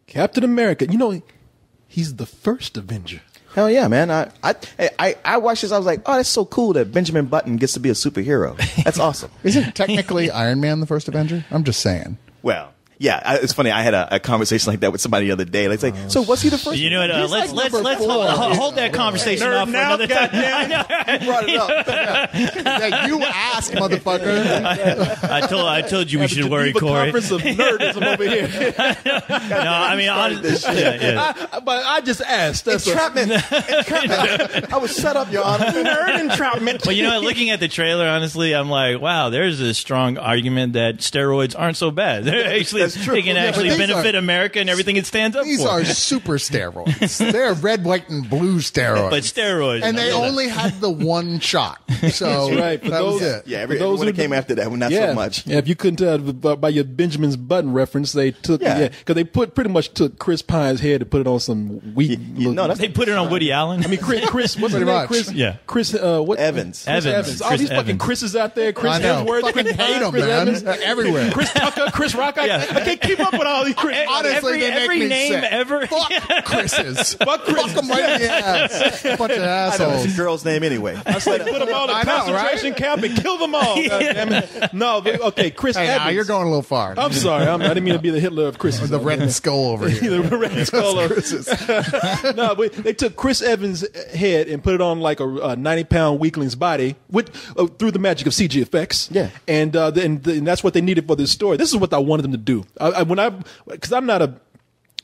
Captain America. You know, he's the first Avenger. Hell yeah, man. I watched this. I was like, oh, that's so cool that Benjamin Button gets to be a superhero. That's awesome. Isn't technically Iron Man the first Avenger? I'm just saying. Well, yeah, it's funny. I had a conversation like that with somebody the other day. Like, so was he the first? You know what? Let's hold that conversation off for another time. You brought it up. Yeah, you asked, motherfucker. I told you we should worry, Corey. Conference of nerdism over here. No, I mean, honestly, But I just asked. That's Entrapment. I was set up, Your Honor. nerd entrapment. But you know what? Looking at the trailer, honestly, I'm like, wow, there's a strong argument that steroids aren't so bad. They're actually they can actually benefit America and everything it stands up These for. are super steroids. They're red, white, and blue steroids. But steroids. And they only had the one shot. So That's right. For that was those- it. Yeah, everyone that came after that, not so much. Yeah, if you couldn't tell by your Benjamin's Button reference, they took because they pretty much took Chris Pine's head to put it on some weak. They put it on Woody Allen. I mean, Chris what's his Pretty name? much. Chris, Yeah. Chris, what? Evans. Chris Evans. All these Chris fucking Evans. Chris's out there. Chris I know. Hemsworth, Fucking hate them, Chris man. Evans, Everywhere. Chris Tucker, Chris Rock. I can't keep up with all these Chris. Honestly, they make every me name sick. ever. Fuck Chris's. Fuck Chris. Fuck them right in the ass. Bunch of I know, it's assholes. a girl's name anyway. I say put them all in I know, concentration camp and kill them all. God damn it. No, okay, Chris Hey, Evans. now you're going a little far. I'm sorry. I didn't mean to be the Hitler of Chris. The red skull over here. The red skull of No, but they took Chris Evans' head and put it on like a 90-pound weakling's body with through the magic of CG effects. Yeah. And that's what they needed for this story. This is what I wanted them to do. Because I'm not a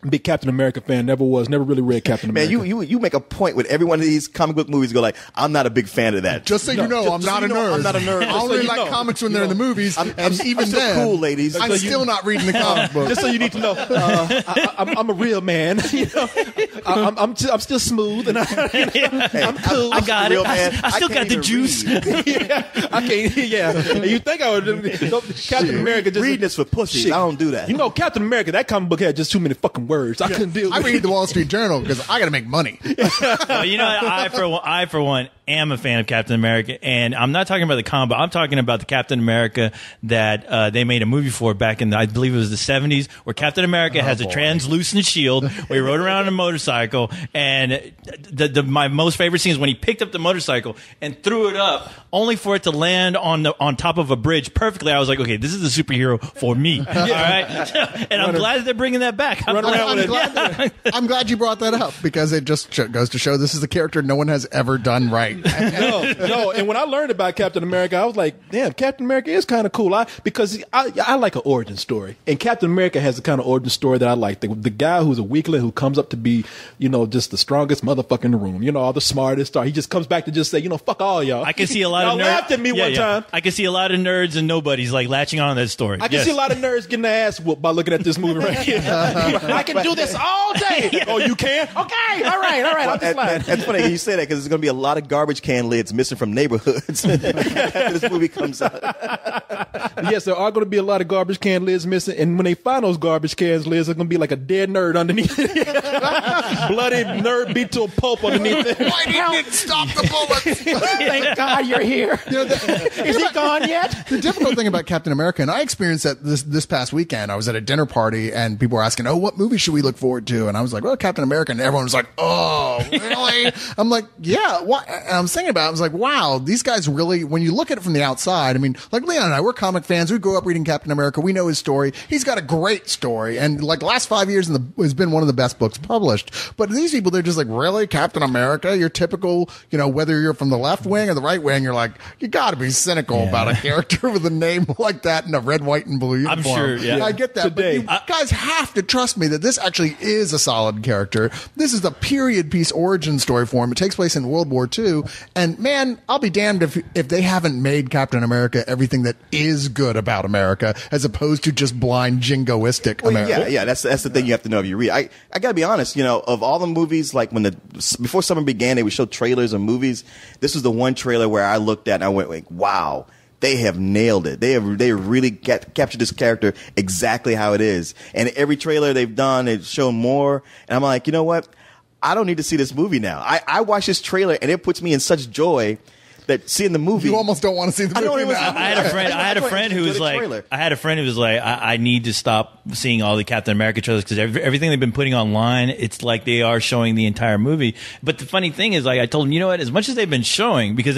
big Captain America fan, never was, never really read Captain America. Man, you make a point with every one of these comic book movies. Go like, I'm not a big fan of that. Just so you know, I'm just so not a you know, nerd. I'm not a nerd. I Just so only you like know. comics when they're in the movies, and even I'm still then, cool, ladies. I'm still not reading the comic book. Just so you need to know, I'm a real man. You know, I'm still smooth, and I'm cool. I got real it. man. I still got can't the even juice. Yeah, I can't. Yeah, you think I would? Captain America just reading this for pussies. I don't do that. You know, Captain America. That comic book had just too many fucking words. I couldn't deal with I it. read the Wall Street Journal because I got to make money. Well, you know, I for one am a fan of Captain America, and I'm not talking about the comic. I'm talking about the Captain America that they made a movie for back in I believe it was the 70s, where Captain America has a translucent shield where he rode around on a motorcycle, and my most favorite scene is when he picked up the motorcycle and threw it up, only for it to land on top of a bridge perfectly. I was like, okay, this is a superhero for me. All right, and I'm glad that they're bringing that back. I'm glad you brought that up because it just goes to show this is a character no one has ever done right. No. And when I learned about Captain America, I was like, damn, Captain America is kind of cool. Because I like an origin story. And Captain America has the kind of origin story that I like. The guy who's a weakling who comes up to be, just the strongest motherfucker in the room. All the smartest. He just comes back to just say, fuck all y'all. I can see a lot of nerds. laughed at me one time. I can see a lot of nerds and nobodies like latching on to that story. I can see a lot of nerds getting their ass whooped by looking at this movie right here. I can do this all day. Oh, you can? Okay. All right. I'll just laugh. That's funny you say that because there's going to be a lot of garbage can lids missing from neighborhoods after this movie comes out. Yes, there are going to be a lot of garbage can lids missing, and when they find those garbage cans lids, there's going to be like a dead nerd underneath it. Bloody nerd beat to a pulp underneath it. Why didn't it stop the bullets? Thank God you're here. Is he gone yet? The difficult thing about Captain America, and I experienced that this past weekend, I was at a dinner party and people were asking, what movie should we look forward to? And I was like, well, Captain America. And everyone was like, oh, really? I'm like, yeah. What? And I'm thinking about it. I was like, wow, these guys really, when you look at it from the outside, I mean, like Leon and I, we're comic fans. We grew up reading Captain America. We know his story. He's got a great story. And like the last 5 years has been one of the best books published. But these people, they're just like, really? Captain America? You're typical, whether you're from the left wing or the right wing, you're like, you got to be cynical about a character with a name like that in a red, white, and blue uniform. I'm sure, yeah. I get that. Today. But you guys have to trust me that this actually is a solid character. This is the period piece origin story for him. It takes place in World War II. And man, I'll be damned if they haven't made Captain America everything that is good about America as opposed to just blind jingoistic America. Yeah. That's the thing you have to know if you read. I got to be honest, of all the movies, like before summer began, they would show trailers of movies. This was the one trailer where I looked at and I went like, wow. They have nailed it. They really captured this character exactly how it is. And every trailer they've done, they've shown more. And I'm like, you know what? I don't need to see this movie now. I watch this trailer and it puts me in such joy that seeing the movie. You almost don't want to see the I don't movie even- now. I had a friend who was like, I need to stop seeing all the Captain America trailers because everything they've been putting online, it's like they are showing the entire movie. But the funny thing is, like, I told him, you know what? As much as they've been showing, because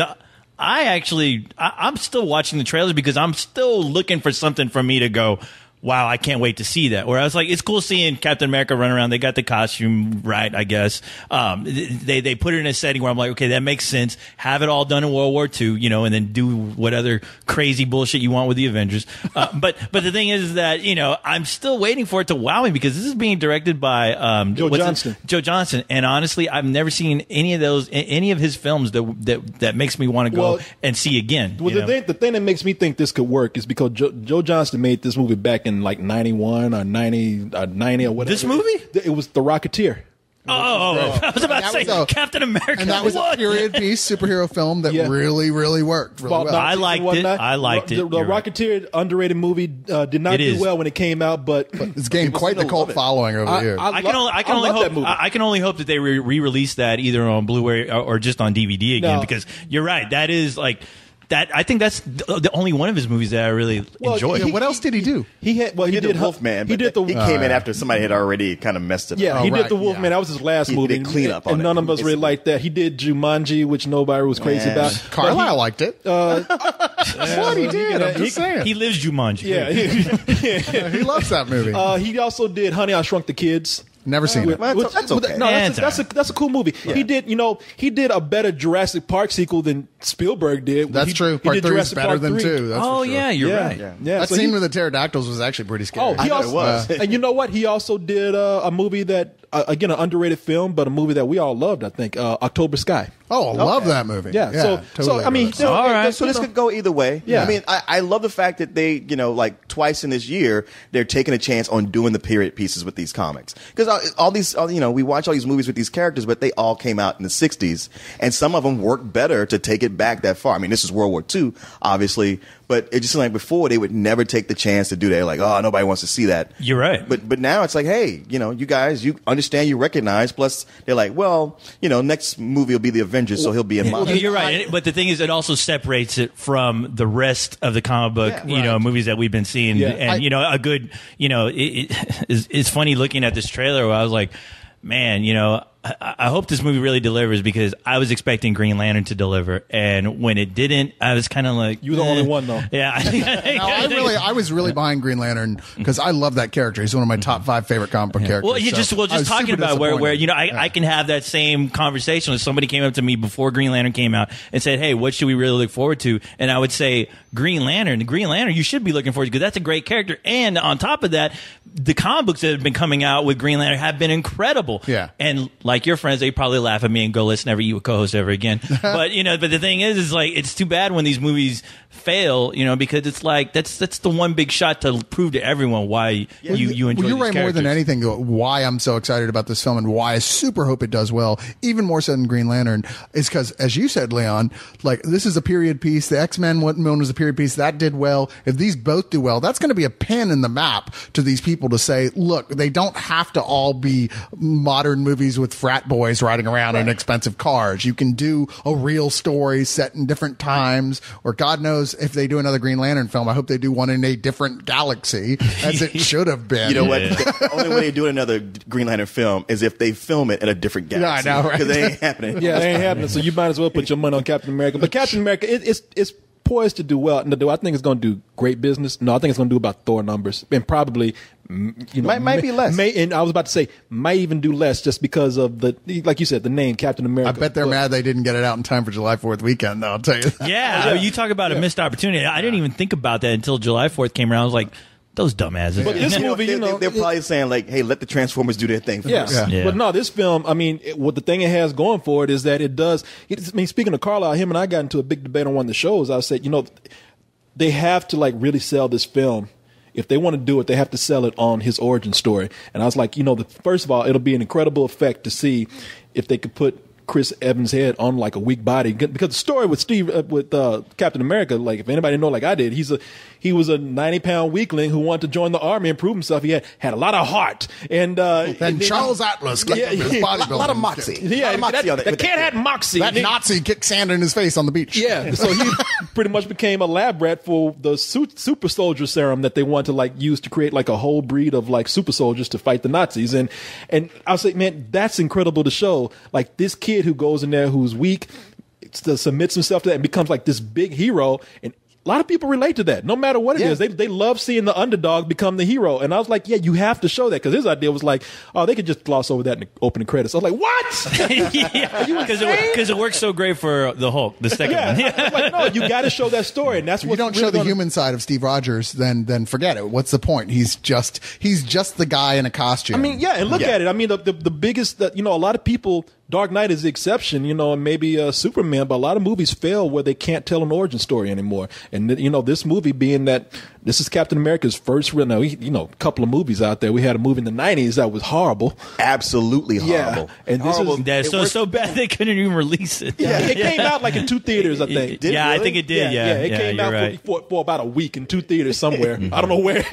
I'm still watching the trailers because I'm still looking for something for me to go, wow, I can't wait to see that. Where I was like, it's cool seeing Captain America run around. They got the costume right, I guess. They put it in a setting where I'm like, okay, that makes sense. Have it all done in World War II, you know, and then do what other crazy bullshit you want with the Avengers. But the thing is that, you know, I'm still waiting for it to wow me because this is being directed by Joe Johnston. Joe Johnston, and honestly, I've never seen any of his films that makes me want to go and see again. Well, the thing that makes me think this could work is because Joe Johnston made this movie back in like 91 or 90 or whatever. This movie? It was The Rocketeer. Oh, I was about to say Captain America. And that was a period piece superhero film that really, really worked really well. I liked it. I liked it. The Rocketeer, underrated movie, did not do well when it came out, but it's gained quite the cult following over here. I can only hope that they re-release that either on Blu-ray or just on DVD again, because you're right. That is like that. I think that's the only one of his movies that I really enjoyed. What else did he do? He did Wolfman. He came in after somebody had already kind of messed it up. Yeah, he did the Wolfman. That was his last movie. He did cleanup on and it. none of us really liked that. He did Jumanji, which nobody was crazy about. Carlisle liked it. What he did? I'm just saying. He lives Jumanji. Yeah, he loves that movie. He also did Honey, I Shrunk the Kids. Never seen it. That's okay. No, that's a cool movie. Yeah. He did a better Jurassic Park sequel than Spielberg did. That's true. Part 3 is better than 2. That's for sure. Yeah, you're right. Yeah. That scene with the pterodactyls was actually pretty scary. Oh, he also was. And you know what? He also did a movie that, again, an underrated film, but a movie that we all loved, I think, October Sky. Oh, I love that movie. Yeah. So I mean, all right. So this could go either way. Yeah. I mean, I love the fact that they, like twice in this year, they're taking a chance on doing the period pieces with these comics. Because all these, we watch all these movies with these characters, but they all came out in the 60s. And some of them work better to take it back that far. I mean, this is World War II, obviously. But it just seemed like before they would never take the chance to do that. Like, oh, nobody wants to see that. You're right. But now it's like, hey, you guys, you understand, you recognize. Plus, they're like, well, next movie will be the Avengers, so he'll be in my. You're right. But the thing is, it also separates it from the rest of the comic book, movies that we've been seeing. Yeah. And a good, it's funny looking at this trailer where I was like, man, I hope this movie really delivers because I was expecting Green Lantern to deliver, and when it didn't, I was kind of like, you were the only one though. Yeah, I was really behind Green Lantern because I love that character. He's one of my top 5 favorite comic book characters. Well, just talking about where I can have that same conversation if somebody came up to me before Green Lantern came out and said, "Hey, what should we really look forward to?" And I would say Green Lantern. You should be looking forward to because that's a great character. And on top of that, the comic books that have been coming out with Green Lantern have been incredible. Yeah, and like your friends, they probably laugh at me and go, "Let's never eat with co-host ever again." But but the thing is like it's too bad when these movies fail, because it's like that's the one big shot to prove to everyone why you enjoy. Well, you're these right. characters. More than anything, why I'm so excited about this film and why I super hope it does well, even more so than Green Lantern, is because, as you said, Leon, like this is a period piece. The X-Men one was a period piece that did well. If these both do well, that's going to be a pin in the map to these people to say, look, they don't have to all be modern movies with frat boys riding around in expensive cars. You can do a real story set in different times, or God knows if they do another Green Lantern film, I hope they do one in a different galaxy, as it should have been. You know what? The only way they do another Green Lantern film is if they film it in a different galaxy. Yeah, I know, right? Because it ain't happening. Yeah, it ain't happening. So you might as well put your money on Captain America. But Captain America, it's poised to do well. No, I think it's going to do great business. No, I think it's going to do about Thor numbers, and probably might be less. And I was about to say might even do less just because of like you said, the name Captain America. I bet they're mad they didn't get it out in time for July 4th weekend. Though, I'll tell you. Yeah, you talk about a missed opportunity. I didn't even think about that until July 4th came around. I was like, those dumbasses. But this movie, they're probably saying like, "Hey, let the Transformers do their thing first." Yeah. But no, this film, I mean, what the thing it has going for it is that it does. Speaking of Carlisle, him and I got into a big debate on one of the shows. I said, they have to like really sell this film. If they want to do it, they have to sell it on his origin story. And I was like, first of all, it'll be an incredible effect to see if they could put Chris Evans' head on like a weak body, because the story with Captain America, like if anybody know like I did, he was a 90-pound weakling who wanted to join the army and prove himself. He had a lot of heart, and Charles Atlas got his bodybuilding. A lot of moxie. Yeah, that kid had moxie. That Nazi kicked sand in his face on the beach. Yeah, so he pretty much became a lab rat for the super soldier serum that they wanted to like use to create like a whole breed of like super soldiers to fight the Nazis. And I'll say, man, that's incredible to show. Like this kid who goes in there who's weak, submits himself to that and becomes like this big hero. And a lot of people relate to that, no matter what it is. They love seeing the underdog become the hero. And I was like, yeah, you have to show that, because his idea was like, oh, they could just gloss over that in the opening credits. I was like, what? Because it works so great for the Hulk, the second one. I was like, no, you got to show that story, and that's what you don't show the human side of Steve Rogers. Then forget it. What's the point? He's just the guy in a costume. I mean, yeah, and look at it. I mean, the biggest that a lot of people. Dark Knight is the exception, and maybe Superman, but a lot of movies fail where they can't tell an origin story anymore. And, this movie being that this is Captain America's first real, couple of movies out there. We had a movie in the 90s that was horrible. Absolutely horrible. Yeah. And this is so bad they couldn't even release it. Yeah, it came out like in 2 theaters, I think. I think it did. Yeah, it came out for about a week in 2 theaters somewhere. I don't know where.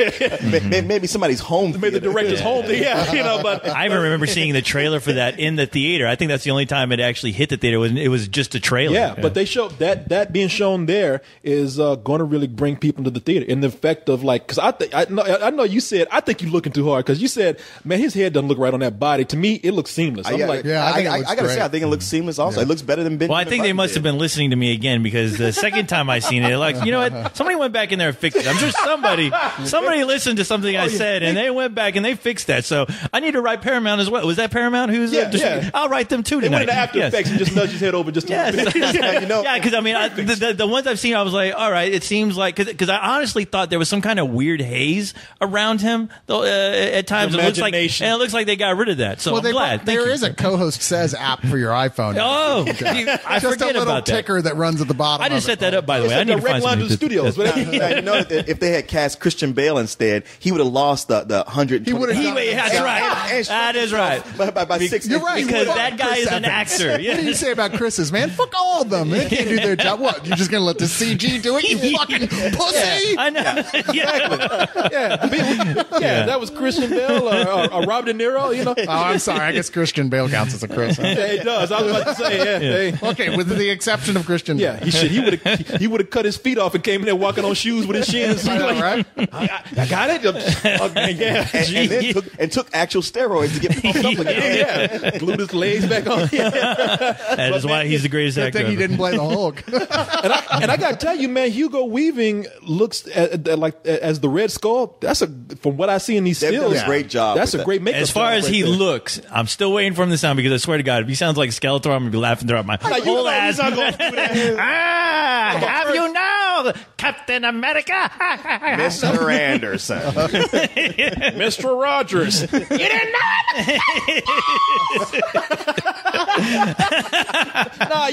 Maybe somebody's home. Maybe the director's home. But I even remember seeing the trailer for that in the theater. I think that's the only time it actually hit the theater. It was just a trailer. Yeah, but they showed that being shown there is going to really bring people to the theater in the effect of like, because I know you said I think you're looking too hard, because you said, man, his head doesn't look right on that body. To me, it looks seamless. I'm like, I gotta say, I think it looks seamless. Also, it looks better than Benjamin. Well, I think they must have been listening to me again, because the second time I seen it, like, you know what? Somebody went back in there and fixed it. I'm sure somebody listened to something I said, and they went back and they fixed that. So I need to write Paramount as well. Was that Paramount? I'll write them too tonight. They went into After Effects and just nudge his head over just a little bit. Yeah, because I mean, the ones I've seen, I was like, all right, it seems like, because I honestly thought there was some kind of weird haze around him at times. It looks like they got rid of that. So I'm glad. There is a Co-Host Says app for your iPhone. Oh, I just forget a little about ticker that runs at the bottom. I just set that up, by the way. I need to find London Studios. Now, if they had cast Christian Bale instead, he would have lost the 100. He would have. That's right. That is right. By 6. You're right. Because that guy is an actor. What do you say about Chris's, man? Fuck all of them. They can't do their job. What? You're just going to let the CG do it? You fucking pussy. I know. That was Christian Bale or Robert De Niro, Oh, I'm sorry. I guess Christian Bale counts as a Chris. Huh? Yeah, it does. I was about to say, Okay, with the exception of Christian Bale. Yeah, he would have cut his feet off and came in there walking on shoes with his shins. I know, right? I got it. And took actual steroids to get pumped up again. Glued his legs back on. That is why he's the greatest actor. I think he didn't play the Hulk. and I got to tell you, man, Hugo Weaving looks like as the Red Skull. From what I see in these They've stills, done a great job. That's a great makeup. As far as he looks, I'm still waiting for him to sound, because I swear to God, if he sounds like Skeletor, I'm gonna be laughing throughout my whole ass. Have you now, Captain America? Mr. Anderson. Mr. Rogers. You didn't know it? No,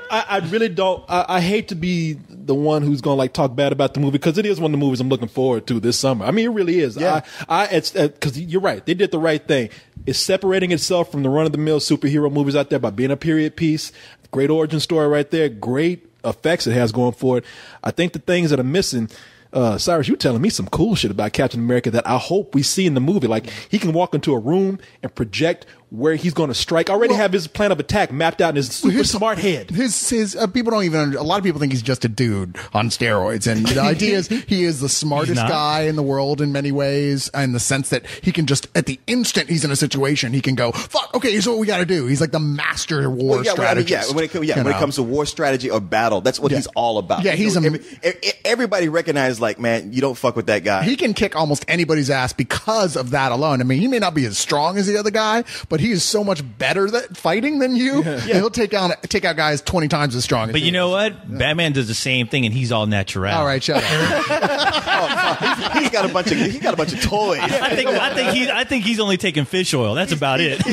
I really don't. I hate to be the one who's going to like talk bad about the movie, because it is one of the movies I'm looking forward to this summer. I mean, it really is. Yeah. It's because you're right. They did the right thing. It's separating itself from the run-of-the-mill superhero movies out there by being a period piece. Great origin story right there. Great effects it has going for it. I think the things that are missing. Cyrus, you telling me some cool shit about Captain America that I hope we see in the movie. Like, he can walk into a room and project where he's going to strike. Already have his plan of attack mapped out in his super smart head. His people don't even. A lot of people think he's just a dude on steroids, and the idea is he is the smartest guy in the world in many ways, in the sense that he can just at the instant he's in a situation, he can go, "Fuck, okay, here's what we got to do." He's like the master war strategist. When it comes to war strategy or battle, that's what he's all about. Yeah, everybody recognizes, like, man, you don't fuck with that guy. He can kick almost anybody's ass because of that alone. I mean, he may not be as strong as the other guy, but he is so much better at fighting than you. Yeah. He'll take out guys 20 times as strong as you. But you know what? Yeah. Batman does the same thing, and he's all natural. All right, shut up. He's got a bunch of toys. I think he's only taking fish oil. That's about it.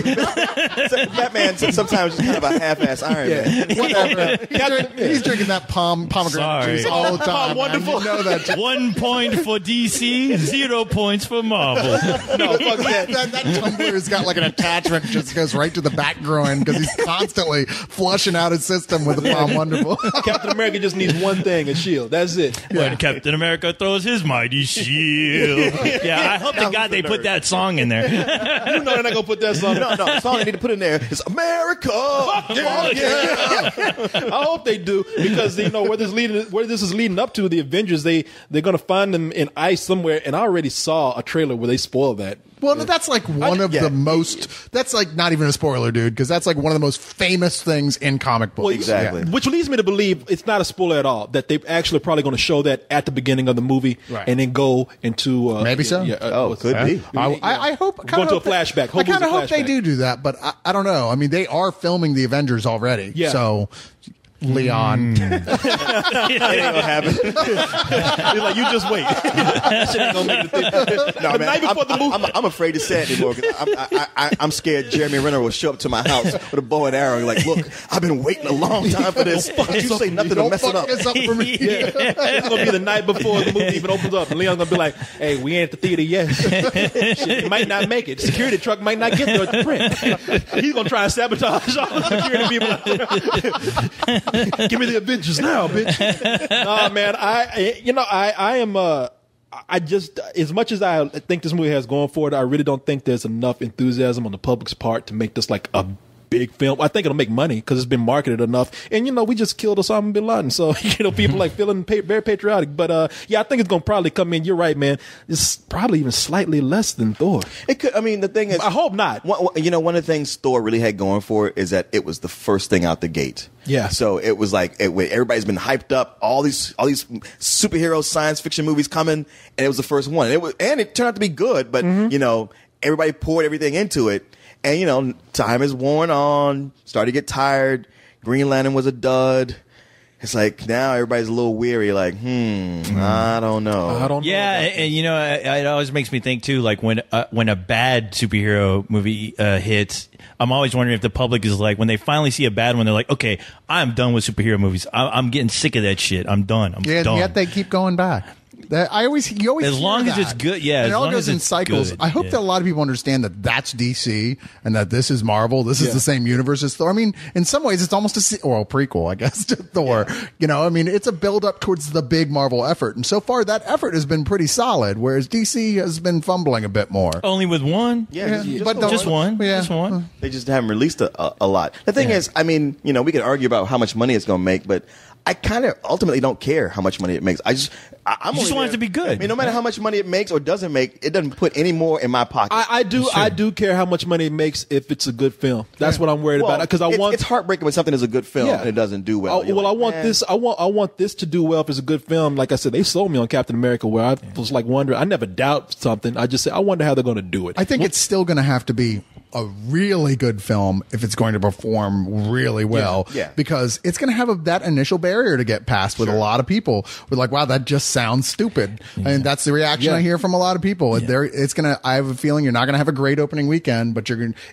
Batman sometimes just kind of a half-ass Iron Man. Whatever. He's drinking that pomegranate juice all the time. Wonderful. You know that. 1 point for DC, 0 points for Marvel. No, fuck that. That tumbler's got like an attachment stomach just goes right to the back groin because he's constantly flushing out his system with the Bomb Wonderful. Captain America just needs one thing, a shield. That's it. When Captain America throws his mighty shield. Yeah, I hope to God they put that song in there. You know they're not gonna put that song. No, the song they need to put in there is America. I hope they do, because where this is leading up to, the Avengers, they're gonna find them in ice somewhere, and I already saw a trailer where they spoiled that. Well, that's like one of the most. That's like not even a spoiler, dude, because that's like one of the most famous things in comic books. Well, exactly. Which leads me to believe it's not a spoiler at all. That they're actually probably going to show that at the beginning of the movie, and then go into maybe so. Could be. I hope going to a flashback. I kind of hope they do that, but I don't know. I mean, they are filming the Avengers already, so. Leon. It ain't gonna happen. He's like, you just wait. That shit ain't gonna make the thing. No, man, I'm afraid to say it anymore because I'm scared Jeremy Renner will show up to my house with a bow and arrow. Like, look, I've been waiting a long time for this. You say nothing to mess it up. This up for me. It's gonna be the night before the movie even opens up, and Leon's gonna be like, "Hey, we ain't at the theater yet. Shit, you might not make it. Security truck might not get there at the print." He's gonna try and sabotage all the security people. Give me the Avengers now, bitch. Nah, man, I am. I just, as much as I think this movie has going for it, I really don't think there's enough enthusiasm on the public's part to make this like a big film. I think it'll make money because it's been marketed enough. And, we just killed Osama bin Laden. So, people like feeling very patriotic. But, I think it's going to probably come in. You're right, man. It's probably even slightly less than Thor. It could, the thing is, I hope not. One of the things Thor really had going for it is that it was the first thing out the gate. Yeah. So it was like, everybody's been hyped up, all these superhero science fiction movies coming, and it was the first one. And it turned out to be good, but, everybody poured everything into it. And, time has worn on, started to get tired. Green Lantern was a dud. It's like now everybody's a little weary, like, I don't know. Yeah, and it always makes me think too, like when a bad superhero movie hits, I'm always wondering if the public is like, when they finally see a bad one, they're like, okay, I'm done with superhero movies. I'm getting sick of that shit. I'm done. I'm done. Yet they keep going back. You always as long hear as that. it's good, yeah. And it all goes in cycles. Good. I hope that a lot of people understand that that's DC and that this is Marvel. This is the same universe as Thor. I mean, in some ways, it's almost a prequel, I guess, to Thor. It's a build up towards the big Marvel effort, and so far that effort has been pretty solid. Whereas DC has been fumbling a bit more. Only with one, just one. They just haven't released a lot. The thing is, we can argue about how much money it's going to make, but I kind of ultimately don't care how much money it makes. I just want it to be good. No matter how much money it makes or doesn't make, it doesn't put any more in my pocket. I do care how much money it makes if it's a good film. That's what I'm worried about, because it's heartbreaking when something is a good film and it doesn't do well. I want this to do well if it's a good film. Like I said, they sold me on Captain America, where I was like wondering. I never doubt something. I just say I wonder how they're going to do it. I think it's still going to have to be a really good film if it's going to perform really well, because it's going to have that initial barrier to get past with a lot of people. We're like, wow, that just sounds stupid, and that's the reaction I hear from a lot of people. I have a feeling you're not going to have a great opening weekend, but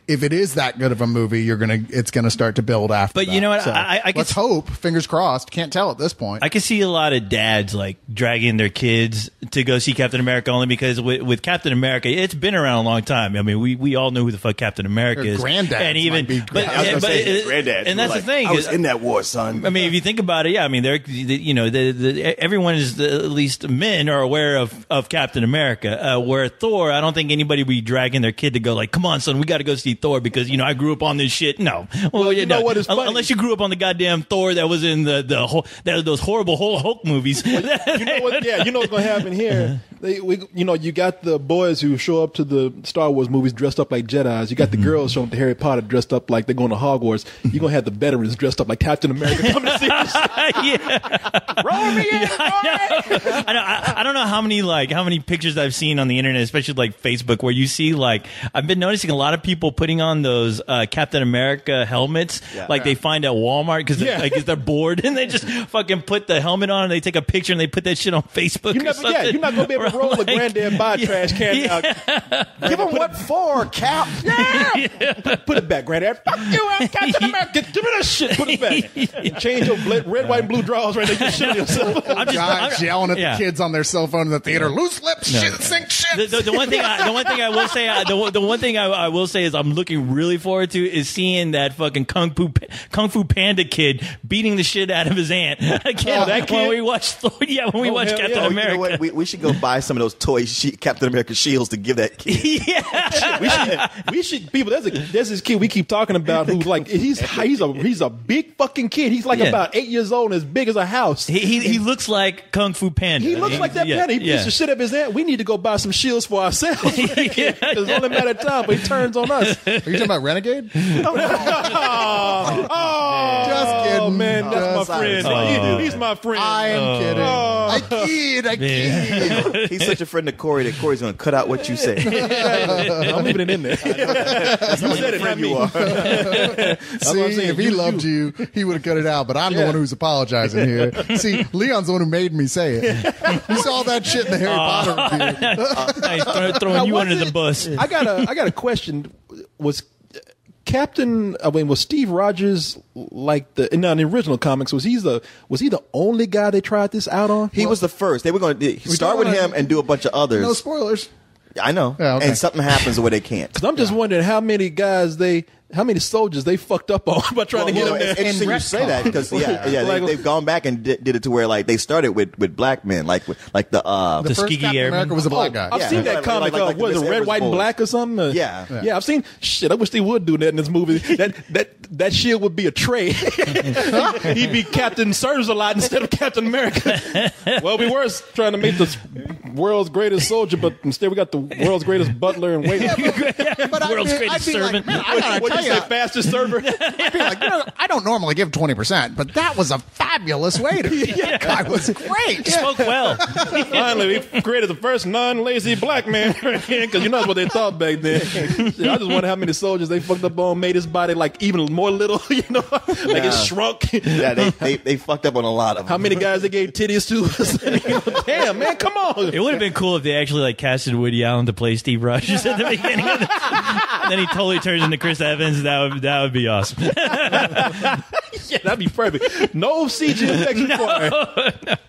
if it is that good of a movie, it's going to start to build after. But that. you know what? So let's hope. Fingers crossed. Can't tell at this point. I can see a lot of dads like dragging their kids to go see Captain America, only because with Captain America, it's been around a long time. I mean, we all know who the fuck Captain America is. Granddads, and even granddad. And that's the thing. I was in that war, son. I mean, if you think about it, I mean, everyone is at least men are aware of Captain America. Where Thor, I don't think anybody would be dragging their kid to go like, come on, son, we got to go see Thor because I grew up on this shit. No, what is funny? Unless you grew up on the goddamn Thor that was in those horrible Hulk movies. You know what? Yeah, you know what's gonna happen here. You got the boys who show up to the Star Wars movies dressed up like Jedis. You got the girls showing up to Harry Potter dressed up like they're going to Hogwarts. You're gonna have the veterans dressed up like Captain America coming to see this. Roll me in, I don't know how many pictures I've seen on the internet, especially like Facebook, where you see I've been noticing a lot of people putting on those Captain America helmets, they find at Walmart because they're bored and they just fucking put the helmet on and they take a picture and they put that shit on Facebook. You're not gonna be able roll the granddad buy trash can out. Give him what for, Cap? Yeah. Put it back, granddad. Fuck you, Captain America. Give me that shit. Put it back. Change your red, white, and blue drawers right there. You shit yourself. Guys yelling at yeah. the kids on their cell phone in the theater. Loose lips, shit, sink shit. The one thing I will say, the one thing I will say is I'm looking really forward to is seeing that fucking Kung Fu Panda kid beating the shit out of his aunt again. that kid? When we watch Thor, when we watch hell Captain yeah. America. You know what? We should go buy some of those toy Captain America shields to give that kid. Yeah. We should people. There's this kid we keep talking about who's like he's a big fucking kid. He's like about 8 years old and as big as a house. He looks like Kung Fu Panda. He looks like that panda. He beats the shit up his aunt. We need to go buy some shields for ourselves. It's only a matter of time, but he turns on us. Are you talking about Renegade? Just kidding. Oh man, that's my friend. He's my friend. I am kidding. I kid. He's such a friend to Corey that Corey's going to cut out what you say. I'm leaving it in there. That's how much of a friend you are. See, if he loved you, he would have cut it out, but I'm the one who's apologizing here. See, Leon's the one who made me say it. You saw that shit in the Harry Potter review. Nice, throwing you under the bus. I got a question. Was Steve Rogers like in the original comics? Was he the only guy they tried this out on? He was the first. They were going to start with him and do a bunch of others. No spoilers. I know. Yeah, okay. And something happens where they can't. Because I'm just wondering how many soldiers they fucked up on by trying to get him there. It's interesting you say that because they've gone back and did it to where like they started with black men like the The first Tuskegee Captain Airmen. America was a black guy. I've seen that comic. like Was the it Miss Red, Evers White, and boys. Black or something? Yeah. I've seen shit. I wish they would do that in this movie. That shield would be a tray. He'd be Captain Sirs a lot instead of Captain America. Well, we were trying to make the world's greatest soldier, but instead we got the world's greatest butler and waiter. But World's I'd greatest be servant. Like, man, I gotta What tell you say, you, fastest server? I'd be like, I don't normally give 20%, but that was a fabulous waiter. That guy was great. Spoke well. Finally, we created the first non-lazy black man. Because you know that's what they thought back then. I just wonder how many soldiers they fucked up on, made his body like even more little, like it shrunk. Yeah, they fucked up on a lot of them. How many guys they gave titties to? Damn, man, come on. It would have been cool if they actually like casted Woody Allen to play Steve Rogers at the beginning. And then he totally turns into Chris Evans. That would be awesome. Yeah, that'd be perfect. No CG effects required.